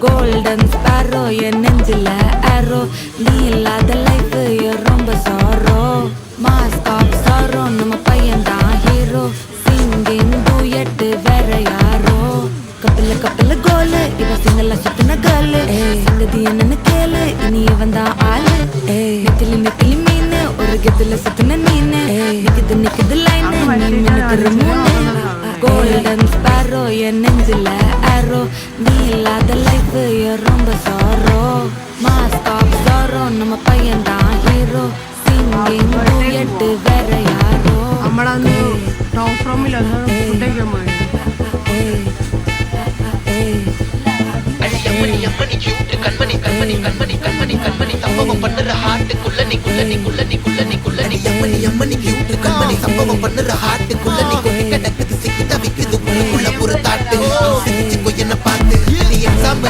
golden sparrow என் நெஞ்சில ஆரோ நீ இல்லாத லைஃப் ரொம்ப சாரோ மாஸ்க் ஆஃப் சாரோ நம்ம பையன் தான் ஹீரோ சிங்கிங் டூயட் வேற யாரோ கப்பில கப்பில கோலு இவ சிங்கல்ல சுத்தின கேர்ளு சங்கதி என்னன்னு கேளு இனி இவன் தான் ஆளு நெத்திலி நெத்திலி மீன் ஒரு கெத்துல சுத்தின நீனு நிக்குது நிக்குது லைன் நீ மினுக்குற மூணு கோல்டன் ஸ்பாரோ என் நெஞ்சில ஆரோ நீ இல்லாத லைஃப் ரொம்ப சாரோ மாஸ்க் ஆஃப் சாரோ நம்ம பையன் தான் ஹீரோ சிங்கிங் டூயட் வேற யாரோ നമ്മളന്ന് ടോപ്പ് ഫ്രോമിലൊന്ന് ഫുഡ് കഴിക്കാൻ പോയി அம்மணி கியூட் கண்மணி கண்மணி கண்மணி கண்மணி கண்மணி சம்பவம் பண்ணுற ஹார்ட் குள்ளனி குள்ளனி குள்ளனி குள்ளனி குள்ளனி அம்மணி கியூட் கண்மணி சம்பவம் பண்ணுற ஹார்ட் குள்ளனி கொட்டி கிடக்குது சிக்கி தவிக்குது உள்ளுக்குள்ள ஒரு தாட்டு என்ன பார்த்து நீ எக்ஸாம்